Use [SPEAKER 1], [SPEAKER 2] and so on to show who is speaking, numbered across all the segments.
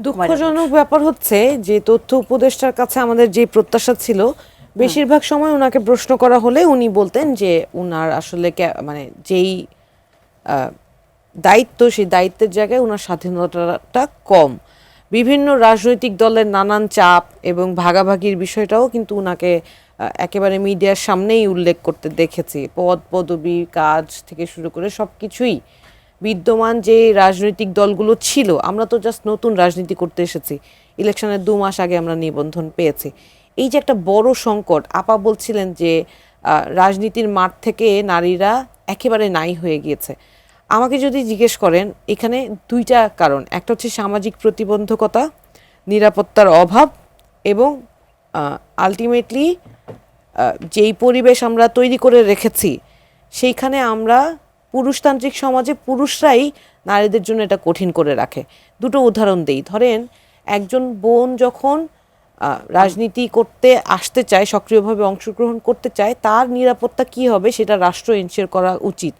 [SPEAKER 1] দুঃখজনক ব্যাপার হচ্ছে যে তথ্য উপদেষ্টার কাছে আমাদের যে প্রত্যাশা ছিল, বেশিরভাগ সময় ওনাকে প্রশ্ন করা হলে উনি বলতেন যে উনার আসলে মানে যেই দায়িত্ব, সেই দায়িত্বের জায়গায় ওনার স্বাধীনতাটা কম। বিভিন্ন রাজনৈতিক দলের নানান চাপ এবং ভাগাভাগির বিষয়টাও কিন্তু উনাকে একেবারে মিডিয়ার সামনেই উল্লেখ করতে দেখেছি। পদ পদবি কাজ থেকে শুরু করে সব কিছুই বিদ্যমান যে রাজনৈতিক দলগুলো ছিল, আমরা তো জাস্ট নতুন রাজনীতি করতে এসেছি, ইলেকশনের 2 মাস আগে আমরা নিবন্ধন পেয়েছি। এই যে একটা বড় সংকট, আপা বলছিলেন যে রাজনীতির মাঠ থেকে নারীরা একেবারে নাই হয়ে গিয়েছে। আমাকে যদি জিজ্ঞেস করেন, এখানে 2টা কারণ। একটা হচ্ছে সামাজিক প্রতিবন্ধকতা, নিরাপত্তার অভাব এবং আলটিমেটলি যেই পরিবেশ আমরা তৈরি করে রেখেছি সেইখানে আমরা পুরুষতান্ত্রিক সমাজে পুরুষরাই নারীদের জন্য এটা কঠিন করে রাখে। 2টো উদাহরণ দেই। ধরেন একজন বোন যখন রাজনীতি করতে আসতে চায়, সক্রিয়ভাবে অংশগ্রহণ করতে চায়, তার নিরাপত্তা কি হবে সেটা রাষ্ট্র এনশিওর করা উচিত।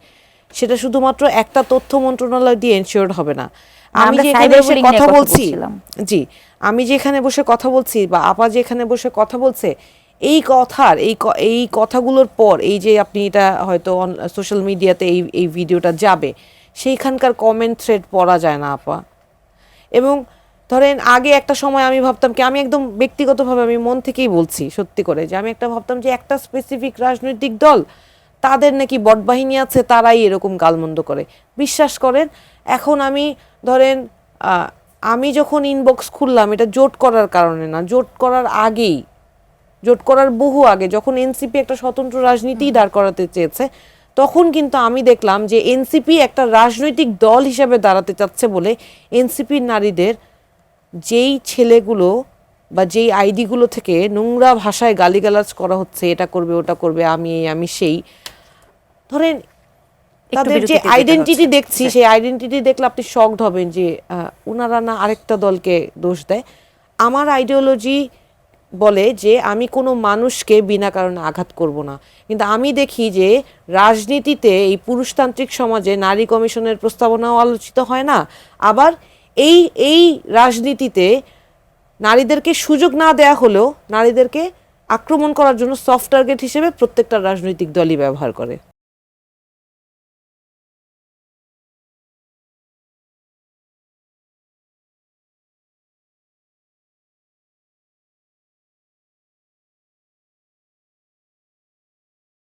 [SPEAKER 1] সেটা শুধুমাত্র একটা তথ্য মন্ত্রণালয় দিয়ে এনশিওর হবে না। আমি যেখানে বসে কথা বলছি, জি, আমি যেখানে বসে কথা বলছি বা আপা যেখানে বসে কথা বলছে, এই কথার এই কথাগুলোর পর এই যে আপনি এটা হয়তো সোশ্যাল মিডিয়াতে এই ভিডিওটা যাবে, সেইখানকার কমেন্ট থ্রেড পড়া যায় না আপা। এবং ধরেন আগে একটা সময় আমি ভাবতাম কি, আমি একদম ব্যক্তিগতভাবে আমি মন থেকেই বলছি সত্যি করে, যে আমি একটা ভাবতাম যে একটা স্পেসিফিক রাজনৈতিক দল, তাদের নাকি বটবাহিনী আছে, তারাই এরকম গালমন্দ করে। বিশ্বাস করেন, এখন আমি ধরেন আমি যখন ইনবক্স খুললাম, এটা জোট করার কারণে না, জোট করার আগেই, জোট করার বহু আগে, যখন এনসিপি একটা স্বতন্ত্র রাজনীতি দাঁড় করাতে চেয়েছে, তখন কিন্তু আমি দেখলাম যে এনসিপি একটা রাজনৈতিক দল হিসেবে দাঁড়াতে চাচ্ছে বলে এনসিপির নারীদের যেই ছেলেগুলো বা যেই আইডিগুলো থেকে নোংরা ভাষায় গালিগালাজ করা হচ্ছে, এটা করবে ওটা করবে, আমি এই আমি সেই, ধরেন তাদের যে আইডেন্টিটি দেখছি, সেই আইডেন্টিটি দেখলে আপনি শকড হবেন যে ওনারা না আরেকটা দলকে দোষ দেয়। আমার আইডিওলজি বলে যে আমি কোনো মানুষকে বিনা কারণে আঘাত করব না, কিন্তু আমি দেখি যে রাজনীতিতে এই পুরুষতান্ত্রিক সমাজে নারী কমিশনের প্রস্তাবনাও আলোচিত হয় না, আবার এই এই রাজনীতিতে নারীদেরকে সুযোগ না দেয়া হলেও নারীদেরকে আক্রমণ করার জন্য সফট টার্গেট হিসেবে প্রত্যেকটা রাজনৈতিক দলই ব্যবহার করে।